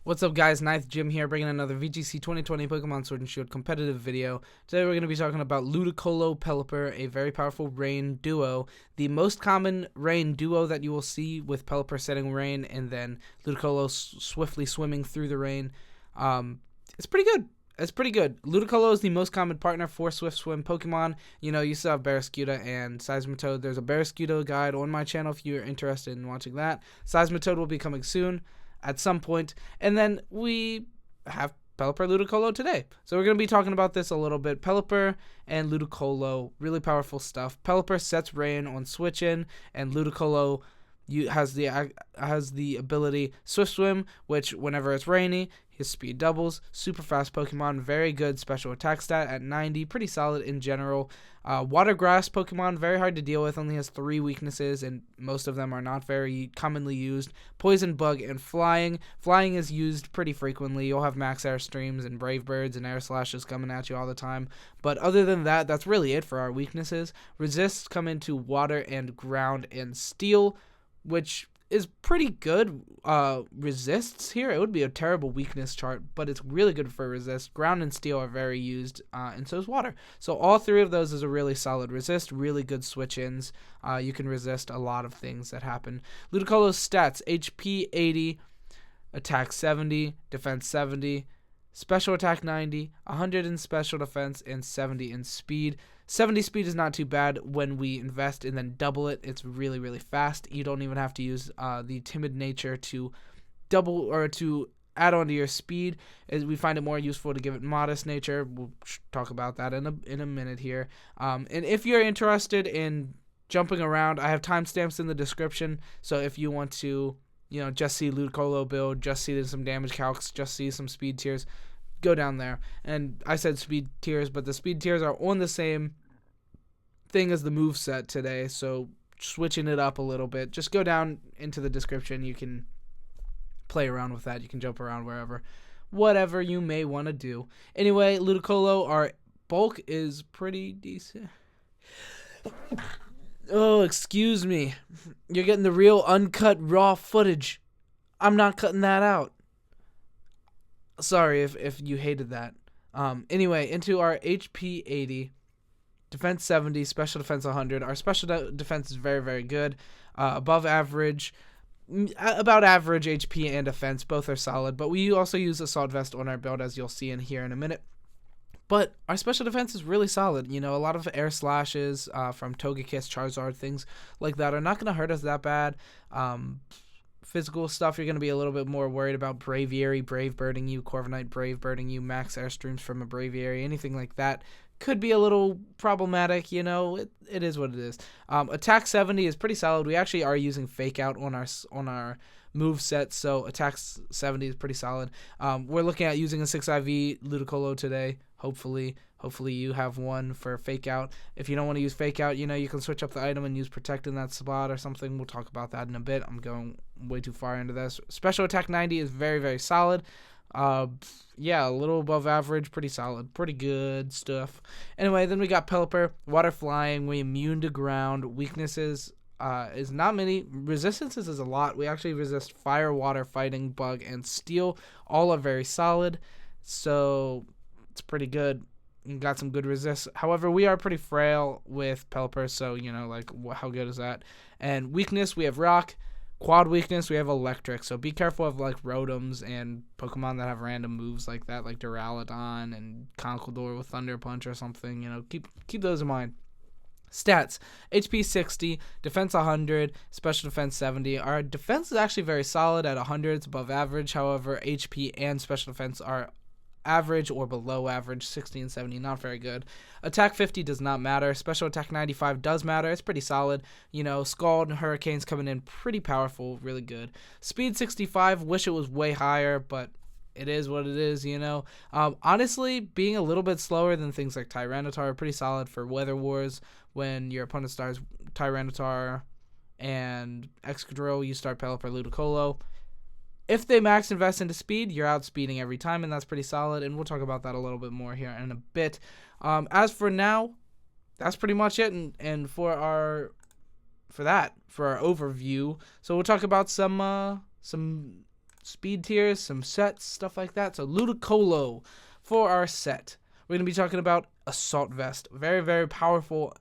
What's up, guys? Ninth Jim here, bringing another VGC 2020 Pokemon Sword and Shield competitive video. Today we're going to be talking about Ludicolo Pelipper, a very powerful rain duo. The most common rain duo that you will see with Pelipper setting rain and then Ludicolo swiftly swimming through the rain. It's pretty good. It's pretty good. Ludicolo is the most common partner for Swift Swim Pokemon. You know, you still have Barraskewda and Seismitoad. There's a Barraskewda guide on my channel if you're interested in watching that. Seismitoad will be coming soon at some point, and then we have Pelipper Ludicolo today. So we're going to be talking about this a little bit. Pelipper and Ludicolo, really powerful stuff. Pelipper sets rain on switch in, and Ludicolo has the ability Swift Swim, which whenever it's rainy, his speed doubles. Super fast Pokemon, very good special attack stat at 90, pretty solid in general. Water Grass Pokemon, very hard to deal with, only has 3 weaknesses, and most of them are not very commonly used. Poison, Bug, and Flying. Flying is used pretty frequently. You'll have Max Air Streams and Brave Birds and Air Slashes coming at you all the time. But other than that, that's really it for our weaknesses. Resists come into Water and Ground and Steel, which is pretty good. Resists here, it would be a terrible weakness chart, but it's really good for resist. Ground and Steel are very used, and so is Water. So all 3 of those is a really solid resist, really good switch-ins. You can resist a lot of things that happen. Ludicolo's stats: HP 80, attack 70, defense 70, special attack 90, 100 in special defense, and 70 in speed. 70 speed is not too bad when we invest and then double it. It's really, really fast. You don't even have to use the timid nature to double or to add on to your speed. We find it more useful to give it modest nature. We'll talk about that in a minute here. And if you're interested in jumping around, I have timestamps in the description. So if you want to, just see Ludicolo build, just see some damage calcs, just see some speed tiers, go down there. And I said speed tiers, but the speed tiers are on the same thing as the move set today, so switching it up a little bit. Just go down into the description. You can play around with that. You can jump around wherever, whatever you may want to do. Anyway, Ludicolo, our bulk is pretty decent. Oh, excuse me. You're getting the real uncut raw footage. I'm not cutting that out. Sorry if you hated that. Anyway, into our HP 80, defense 70, special defense 100. Our special defense is very, very good. Above average, about average HP and defense. Both are solid, but we also use Assault Vest on our build, as you'll see in here in a minute. But our special defense is really solid. A lot of air slashes from Togekiss, Charizard, things like that are not going to hurt us that bad. Physical stuff, you're going to be a little bit more worried about Braviary, Brave Birding you, Corviknight, Brave Birding you, Max Airstreams from a Braviary, anything like that could be a little problematic. It is what it is. Attack 70 is pretty solid. We actually are using Fake Out on our move set, so attack 70 is pretty solid. We're looking at using a 6IV Ludicolo today. Hopefully you have one for Fake Out. If you don't want to use Fake Out, you can switch up the item and use Protect in that spot or something. We'll talk about that in a bit. I'm going way too far into this. Special attack 90 is very, very solid. Yeah, a little above average, pretty solid, pretty good stuff. Anyway, then we got Pelipper, Water Flying, we immune to ground. Weaknesses is not many. Resistances is a lot. We actually resist Fire, Water, Fighting, Bug, and Steel. All are very solid, so it's pretty good. You got some good resists. However, we are pretty frail with Pelipper, so how good is that? And weakness, we have Rock. Quad weakness, we have Electric, so be careful of Rotoms and Pokemon that have random moves like that, like Duraludon and Conkeldurr with Thunder Punch or something. Keep those in mind. Stats: HP 60, defense 100, special defense 70. Our defense is actually very solid at 100. It's above average. However, HP and special defense are average or below average. 60 and 70, not very good. Attack 50 does not matter. Special attack 95 does matter. It's pretty solid. Scald and Hurricanes coming in pretty powerful, really good. Speed 65, wish it was way higher, but it is what it is. Honestly, being a little bit slower than things like Tyranitar are pretty solid for Weather Wars. When your opponent starts Tyranitar and Excadrill, you start Pelipper Ludicolo. If they max invest into speed, you're outspeeding every time, and that's pretty solid, and we'll talk about that a little bit more here in a bit. As for now, that's pretty much it, and for our overview. So we'll talk about some speed tiers, some sets, stuff like that. So Ludicolo for our set. We're going to be talking about Assault Vest. Very, very powerful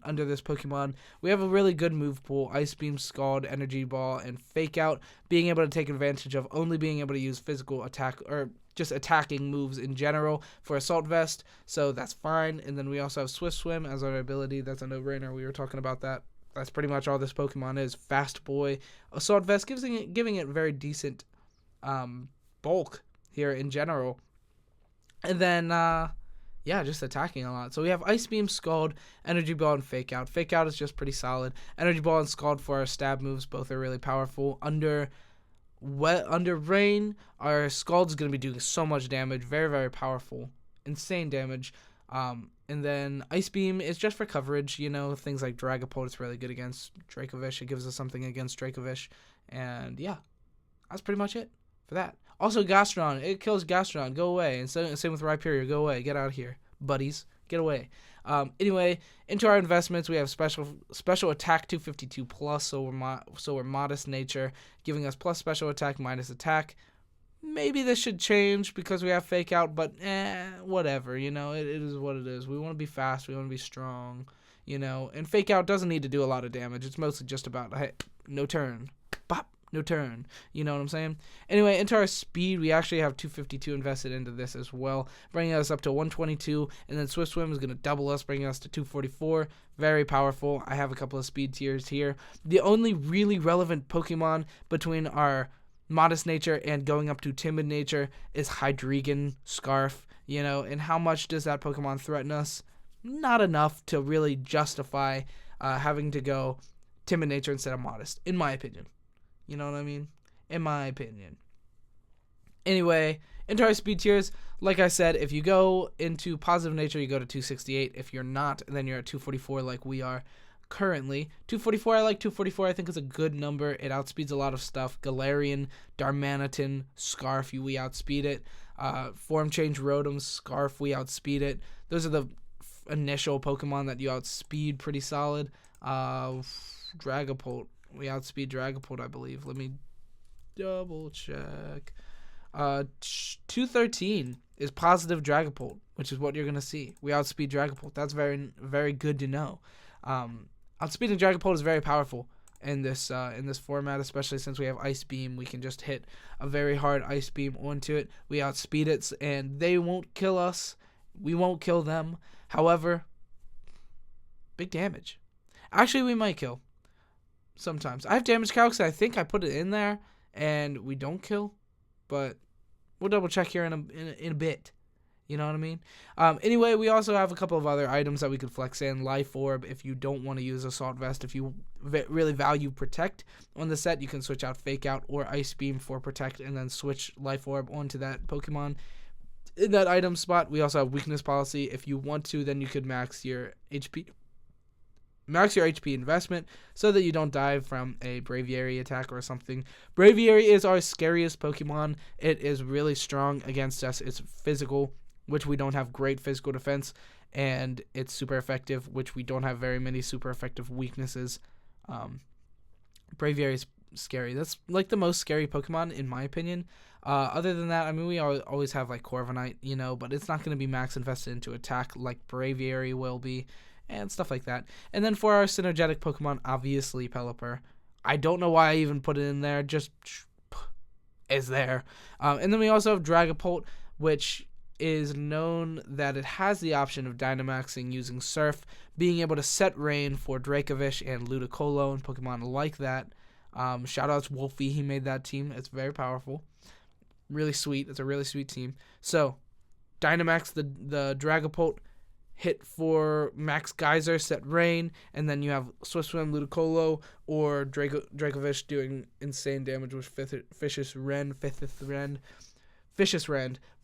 under this Pokemon. We have a really good move pool. Ice Beam, Scald, Energy Ball, and Fake Out. Being able to take advantage of only being able to use physical attack or just attacking moves in general for Assault Vest. So that's fine. And then we also have Swift Swim as our ability. That's a no-brainer. We were talking about that. That's pretty much all this Pokemon is. Fast Boy. Assault Vest giving it very decent bulk here in general. And then, yeah, just attacking a lot. So we have Ice Beam, Scald, Energy Ball, and Fake Out. Fake Out is just pretty solid. Energy Ball and Scald for our stab moves. Both are really powerful. Under Rain, our Scald is going to be doing so much damage. Very, very powerful. Insane damage. And then Ice Beam is just for coverage. You know, things like Dragapult, it's really good against Dracovish. It gives us something against Dracovish. And, yeah, that's pretty much it for that. Also, Gastron. It kills Gastron. Go away. And same with Rhyperior. Go away. Get out of here, buddies. Get away. Anyway, into our investments, we have special attack 252 plus, so we're modest nature, giving us plus special attack, minus attack. Maybe this should change because we have Fake Out, but whatever. You know, it is what it is. We want to be fast. We want to be strong. You know, and Fake Out doesn't need to do a lot of damage. It's mostly just about, hey, no turn. Bop. No turn. You know what I'm saying? Anyway, into our speed, we actually have 252 invested into this as well, bringing us up to 122, and then Swift Swim is going to double us, bringing us to 244. Very powerful. I have a couple of speed tiers here. The only really relevant Pokemon between our modest nature and going up to timid nature is Hydreigon Scarf, you know, and how much does that Pokemon threaten us? Not enough to really justify having to go timid nature instead of modest, in my opinion. You know what I mean? In my opinion. Anyway, into our speed tiers, like I said, if you go into positive nature, you go to 268. If you're not, then you're at 244 like we are currently. 244, I like 244. I think it's a good number. It outspeeds a lot of stuff. Galarian, Darmanitan, Scarf, we outspeed it. Form Change Rotom, Scarf, we outspeed it. Those are the initial Pokemon that you outspeed pretty solid. Dragapult. We outspeed Dragapult, I believe. Let me double check. 213 is positive Dragapult, which is what you're going to see. We outspeed Dragapult. That's very, very good to know. Outspeeding Dragapult is very powerful in this format, especially since we have Ice Beam. We can just hit a very hard Ice Beam onto it. We outspeed it, and they won't kill us. We won't kill them. However, big damage. Actually, we might kill. Sometimes. I have damage calcs. I think I put it in there, and we don't kill, but we'll double check here in a bit. You know what I mean? Anyway, we also have a couple of other items that we could flex in. Life Orb, if you don't want to use Assault Vest. If you really value Protect on the set, you can switch out Fake Out or Ice Beam for Protect, and then switch Life Orb onto that Pokemon. In that item spot, we also have Weakness Policy. If you want to, then you could max your HP investment so that you don't die from a Braviary attack or something. Braviary is our scariest Pokemon. It is really strong against us. It's physical, which we don't have great physical defense, and it's super effective, which we don't have very many super effective weaknesses. Braviary is scary. That's like the most scary Pokemon in my opinion. Other than that, I mean, we always have like Corviknight, you know, but it's not going to be max invested into attack like Braviary will be, and stuff like that. And then for our synergetic Pokemon, obviously Pelipper. I don't know why I even put it in there, just is there. And then we also have Dragapult, which is known that it has the option of Dynamaxing using Surf, being able to set Rain for Dracovish and Ludicolo and Pokemon like that. Shout out to Wolfie, he made that team. It's very powerful. Really sweet. It's a really sweet team. So, Dynamax the Dragapult, hit for Max Geyser, set Rain, and then you have Swift Swim, Ludicolo, or Dracovish doing insane damage with Vicious Rend.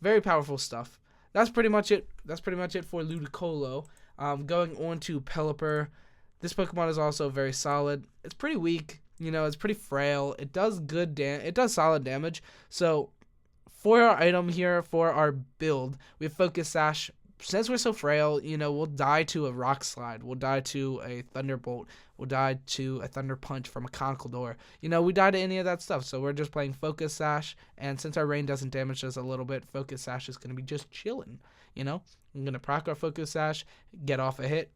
Very powerful stuff. That's pretty much it. That's pretty much it for Ludicolo. Going on to Pelipper. This Pokemon is also very solid. It's pretty weak. You know, it's pretty frail. It does it does solid damage. So, for our item here, for our build, we have Focus Sash, since we're so frail, we'll die to a Rock Slide. We'll die to a Thunderbolt. We'll die to a Thunder Punch from a Conkeldurr. We die to any of that stuff. So we're just playing Focus Sash. And since our Rain doesn't damage us a little bit, Focus Sash is going to be just chilling. I'm going to proc our Focus Sash, get off a hit.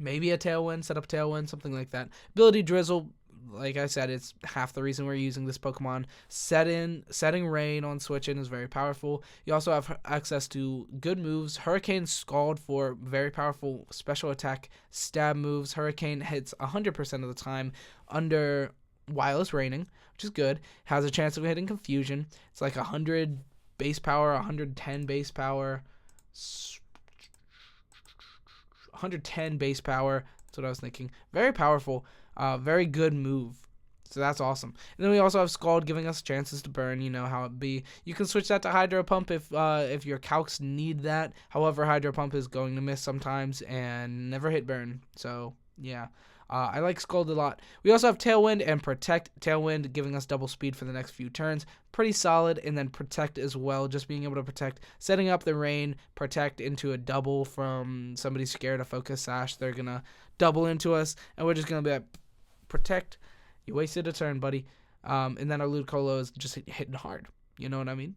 Maybe a Tailwind, set up Tailwind, something like that. Ability Drizzle, like I said, it's half the reason we're using this Pokemon. Setting Rain on switch in is very powerful. You also have access to good moves. Hurricane Scald for very powerful special attack stab moves. Hurricane hits 100% of the time under while it's raining, which is good. Has a chance of hitting Confusion. It's like 100 base power, 110 base power, 110 base power. That's what I was thinking. Very powerful. Very good move. So that's awesome. And then we also have Scald giving us chances to burn. You know how it be. You can switch that to Hydro Pump if your Calcs need that. However, Hydro Pump is going to miss sometimes and never hit burn. So yeah. I like Scald a lot. We also have Tailwind and Protect. Tailwind giving us double speed for the next few turns. Pretty solid. And then Protect as well. Just being able to protect. Setting up the Rain. Protect into a double from somebody scared of Focus Sash. They're going to double into us. And we're just going to be like, Protect. You wasted a turn, buddy. And then our Ludicolo is just hitting hard. You know what I mean?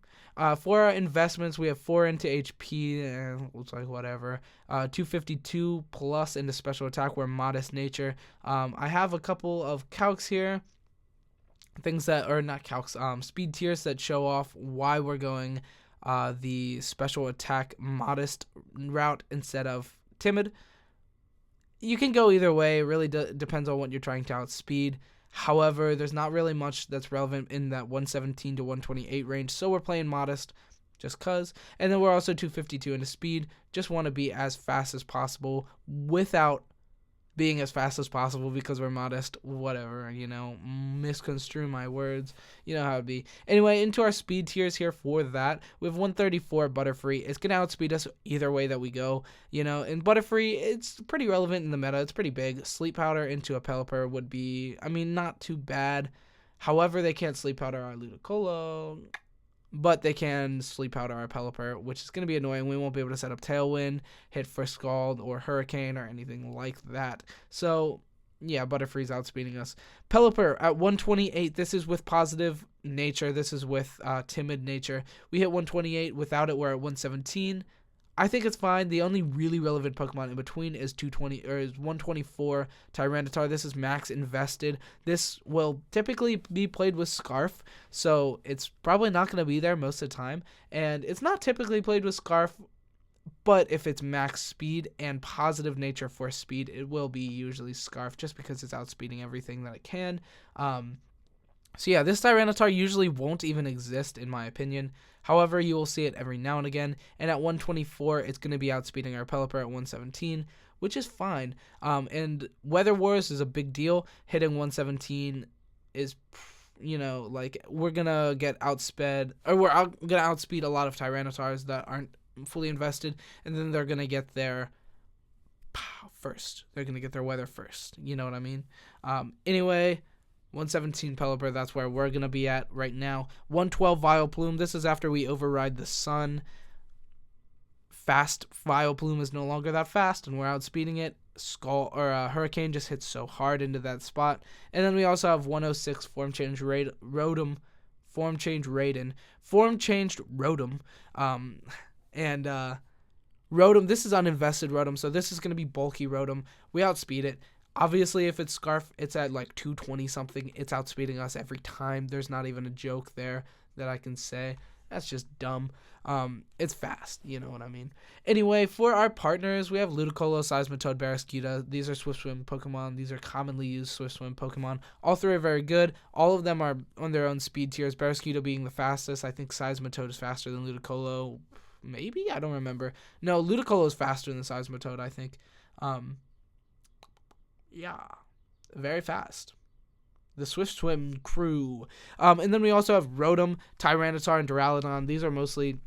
For our investments, we have 4 into HP, looks like whatever. 252 plus into special attack. We're modest nature. I have a couple of Calcs here. Things that are not Calcs, speed tiers that show off why we're going the special attack modest route instead of timid. You can go either way. It really depends on what you're trying to outspeed. However, there's not really much that's relevant in that 117 to 128 range, so we're playing modest just cuz. And then we're also 252 into speed. Just want to be as fast as possible without being as fast as possible because we're modest. Whatever, misconstrue my words. You know how it be. Anyway, into our speed tiers here for that, we have 134 Butterfree. It's going to outspeed us either way that we go. And Butterfree, it's pretty relevant in the meta. It's pretty big. Sleep Powder into a Pelipper would be, not too bad. However, they can't Sleep Powder our Ludicolo, but they can Sleep Powder our Pelipper, which is going to be annoying. We won't be able to set up Tailwind, hit for Scald, or Hurricane, or anything like that. So, yeah, Butterfree's outspeeding us. Pelipper at 128. This is with positive nature. This is with timid nature. We hit 128. Without it, we're at 117. I think it's fine. The only really relevant Pokemon in between is 124 Tyranitar. This is max invested. This will typically be played with Scarf, so it's probably not going to be there most of the time. And it's not typically played with Scarf, but if it's max speed and positive nature for speed, it will be usually Scarf just because it's outspeeding everything that it can. So yeah, this Tyranitar usually won't even exist in my opinion. However, you will see it every now and again. And at 124, it's going to be outspeeding our Pelipper at 117, which is fine. And Weather Wars is a big deal. Hitting 117 is, we're going to get outsped, or we're going to outspeed a lot of Tyranitars that aren't fully invested. And then they're going to get their first. They're going to get their weather first. You know what I mean? Anyway, 117 Pelipper, that's where we're going to be at right now. 112 Vileplume, this is after we override the sun. Fast Vileplume is no longer that fast, and we're outspeeding it. Hurricane just hits so hard into that spot. And then we also have 106 Form Changed Rotom. Form Changed Rotom. And Rotom, this is uninvested Rotom, so this is going to be bulky Rotom. We outspeed it. Obviously, if it's Scarf, it's at like 220 something. It's outspeeding us every time. There's not even a joke there that I can say. That's just dumb. It's fast, you know what I mean. Anyway, for our partners, we have Ludicolo, Seismitoad, Barraskewda. These are Swift Swim Pokemon. These are commonly used Swift Swim Pokemon. All three are very good. All of them are on their own speed tiers. Barraskewda being the fastest. I think Seismitoad is faster than Ludicolo. Maybe? I don't remember. No, Ludicolo is faster than Seismitoad, I think. Yeah, very fast. The Swift Swim crew. And then we also have Rotom, Tyranitar, and Duraludon. These are mostly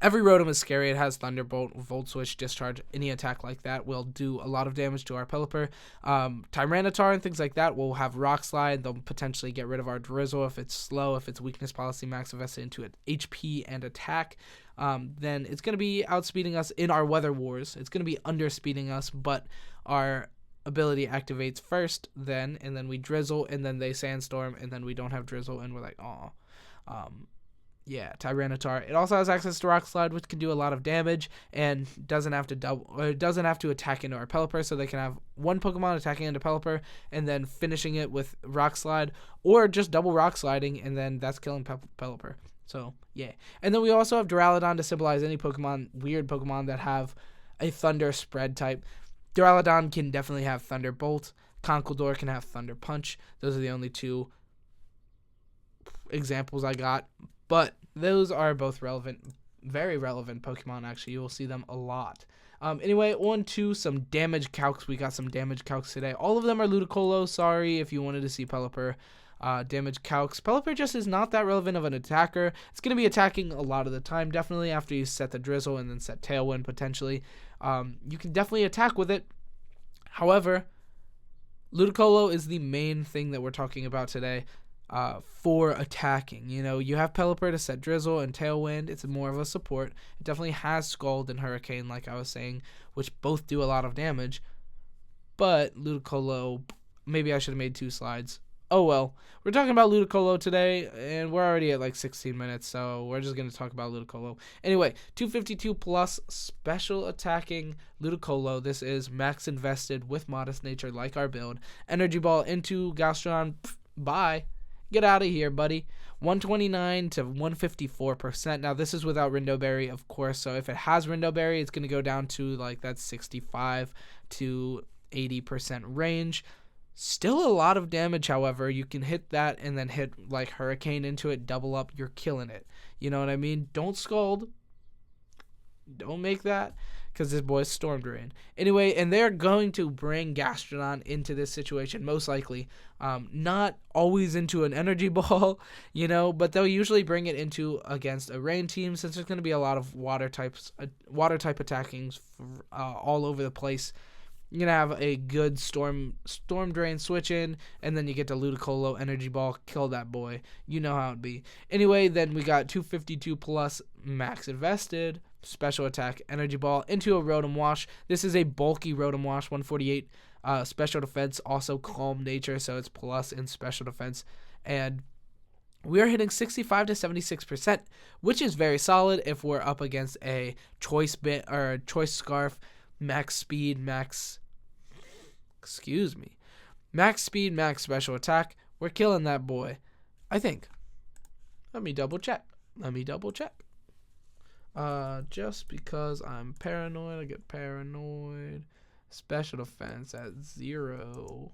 Every Rotom is scary. It has Thunderbolt, Volt Switch, Discharge. Any attack like that will do a lot of damage to our Pelipper. Tyranitar and things like that will have Rock Slide. They'll potentially get rid of our Drizzle if it's slow, if it's Weakness Policy max invested into it, HP and attack. Then it's going to be outspeeding us in our Weather Wars. It's going to be underspeeding us, but our ability activates first then, and then we Drizzle, and then they Sandstorm, and then we don't have Drizzle, and we're like, aw. Yeah, Tyranitar. It also has access to Rock Slide, which can do a lot of damage, and doesn't have to attack into our Pelipper, so they can have one Pokemon attacking into Pelipper, and then finishing it with Rock Slide, or just double Rock Sliding, and then that's killing Pelipper. So, yeah. And then we also have Duraludon to symbolize any weird Pokemon that have a Thunder spread type. Duraludon can definitely have Thunderbolt. Conkeldurr can have Thunder Punch. Those are the only two examples I got. But those are both relevant, very relevant Pokemon, actually. You will see them a lot. Anyway, on to some damage calcs. We got some damage calcs today. All of them are Ludicolo. Sorry if you wanted to see Pelipper damage calcs. Pelipper just is not that relevant of an attacker. It's going to be attacking a lot of the time, definitely, after you set the Drizzle and then set Tailwind, potentially. You can definitely attack with it. However, Ludicolo is the main thing that we're talking about today. For attacking. You know, you have Pelipper to set Drizzle and Tailwind. It's more of a support. It definitely has Scald and Hurricane, like I was saying, which both do a lot of damage. But Ludicolo, maybe I should have made 2 slides. Oh well. We're talking about Ludicolo today, and we're already at like 16 minutes, so we're just going to talk about Ludicolo. Anyway, 252 plus special attacking Ludicolo. This is max invested with Modest Nature, like our build. Energy Ball into Gastrodon. Bye. Get out of here, buddy. 129 to 154%. Now, this is without Rindoberry, of course. So, if it has Rindoberry, it's going to go down to like that 65 to 80% range. Still a lot of damage, however. You can hit that and then hit like Hurricane into it, double up. You're killing it. You know what I mean? Don't Scald. Don't make that, because this boy's Storm Drain. Anyway, and they're going to bring Gastrodon into this situation, most likely. Not always into an Energy Ball, you know, but they'll usually bring it into against a Rain team, since there's going to be a lot of water type attackings all over the place. You're going to have a good Storm Drain switch in, and then you get the Ludicolo Energy Ball, kill that boy. You know how it'd be. Anyway, then we got 252 plus max invested, special attack, Energy Ball into a Rotom Wash. This is a bulky Rotom Wash, 148 special defense, also Calm Nature, so it's plus in special defense. And we are hitting 65 to 76%, which is very solid if we're up against a Choice Scarf, max speed, max speed, max special attack. We're killing that boy, I think. Let me double check. Just because I'm paranoid, I get paranoid. Special defense at 0.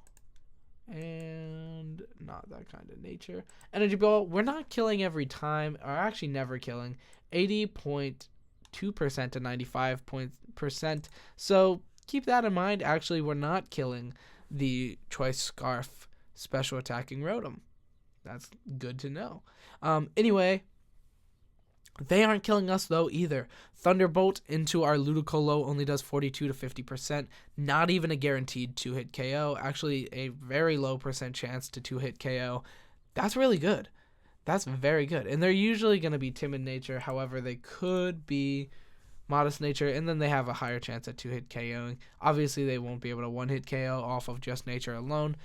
And not that kind of nature. Energy Ball, we're not killing every time, or actually never killing. 80.2% to 95%. So keep that in mind. Actually, we're not killing the Choice Scarf special attacking Rotom. That's good to know. Anyway, they aren't killing us, though, either. Thunderbolt into our Ludicolo only does 42 to 50%. Not even a guaranteed 2-hit KO. Actually, a very low percent chance to 2-hit KO. That's really good. That's very good. And they're usually going to be Timid Nature. However, they could be Modest Nature, and then they have a higher chance at 2-hit KOing. Obviously, they won't be able to 1-hit KO off of just Nature alone.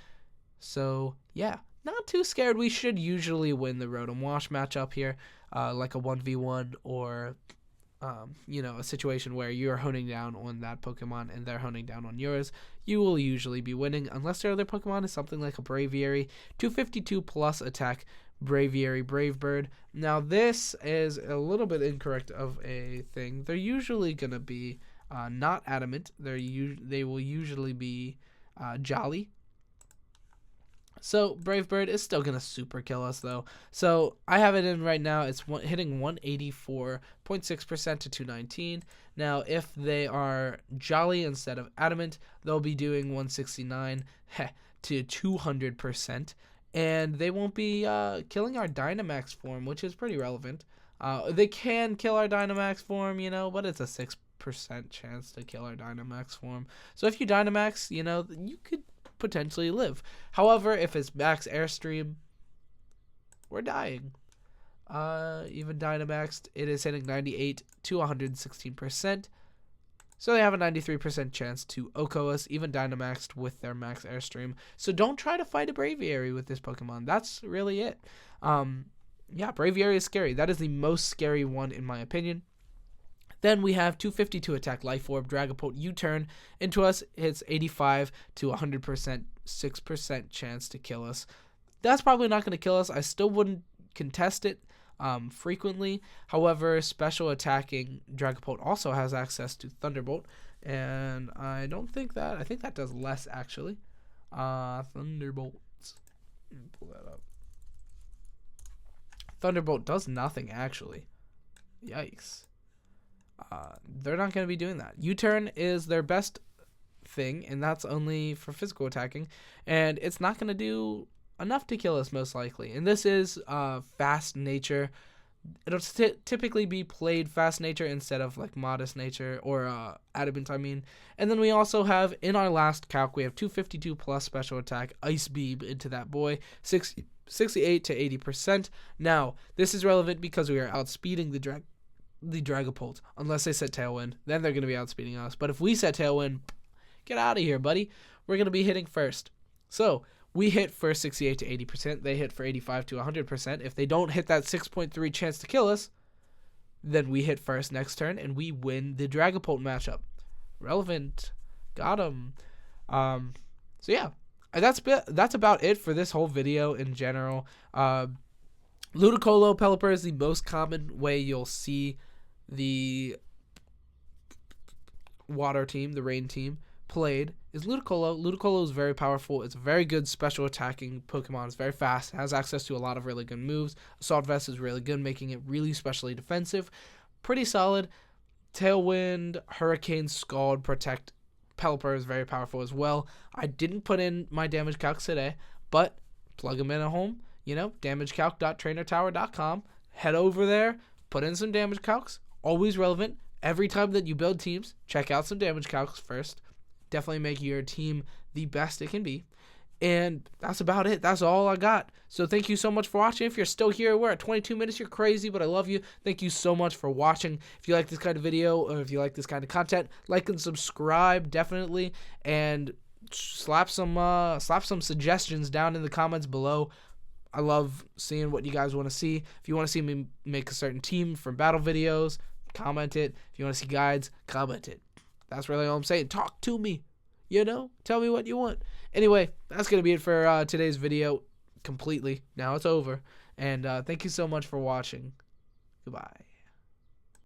So, yeah. Not too scared. We should usually win the Rotom Wash matchup here. Like a 1v1 or, a situation where you're honing down on that Pokemon and they're honing down on yours. You will usually be winning unless their other Pokemon is something like a Braviary. 252 plus attack, Braviary, Brave Bird. Now, this is a little bit incorrect of a thing. They're usually going to be not Adamant. They will usually be Jolly. So, Brave Bird is still going to super kill us, though. So, I have it in right now. It's hitting 184.6% to 219. Now, if they are Jolly instead of Adamant, they'll be doing 169 to 200%. And they won't be killing our Dynamax form, which is pretty relevant. They can kill our Dynamax form, you know, but it's a 6% chance to kill our Dynamax form. So if you Dynamax, you know, you could potentially live. However, if it's max Airstream, we're dying. Even Dynamaxed, it is hitting 98 to 116%. So they have a 93% chance to OHKO us, even Dynamaxed with their max Airstream. So don't try to fight a Braviary with this Pokemon. That's really it. Yeah, Braviary is scary. That is the most scary one in my opinion. Then we have 252 attack Life Orb, Dragapult U-turn into us, hits 85 to 100%, 6% chance to kill us. That's probably not going to kill us. I still wouldn't contest it frequently. However, special attacking Dragapult also has access to Thunderbolt, and I think that does less actually. Thunderbolts. Pull that up. Thunderbolt does nothing actually. Yikes. They're not going to be doing that. U-turn is their best thing, and that's only for physical attacking, and it's not going to do enough to kill us most likely. And this is fast nature. It'll typically be played fast nature instead of like modest nature or adamant, I mean. And then we also have in our last calc, we have 252 plus special attack Ice Beam into that boy, 68 to 80%. Now this is relevant because we are outspeeding the Dragapult. Unless they set Tailwind, then they're going to be outspeeding us. But if we set Tailwind, get out of here, buddy. We're going to be hitting first. So we hit for 68 to 80%. They hit for 85 to 100%. If they don't hit that 6.3 chance to kill us, then we hit first next turn, and we win the Dragapult matchup. Relevant. Got him. So yeah, that's about it for this whole video in general. Ludicolo Pelipper is the most common way you'll see the water team, the rain team, played is Ludicolo. Ludicolo is very powerful. It's a very good special attacking Pokemon. It's very fast. It has access to a lot of really good moves. Assault Vest is really good, making it really specially defensive. Pretty solid. Tailwind, Hurricane, Scald, Protect. Pelipper is very powerful as well. I didn't put in my damage calcs today, but plug them in at home. You know, damagecalc.trainertower.com. Head over there, put in some damage calcs. Always relevant. Every time that you build teams, check out some damage calcs first. Definitely make your team the best it can be. And that's about it. That's all I got. So thank you so much for watching. If you're still here, we're at 22 minutes. You're crazy, but I love you. Thank you so much for watching. If you like this kind of video or if you like this kind of content, like and subscribe definitely. And slap some suggestions down in the comments below. I love seeing what you guys want to see. If you want to see me make a certain team for battle videos, comment it. If you want to see guides, comment it. That's really all I'm saying. Talk to me. You know? Tell me what you want. Anyway, that's going to be it for today's video completely. Now it's over. And thank you so much for watching. Goodbye.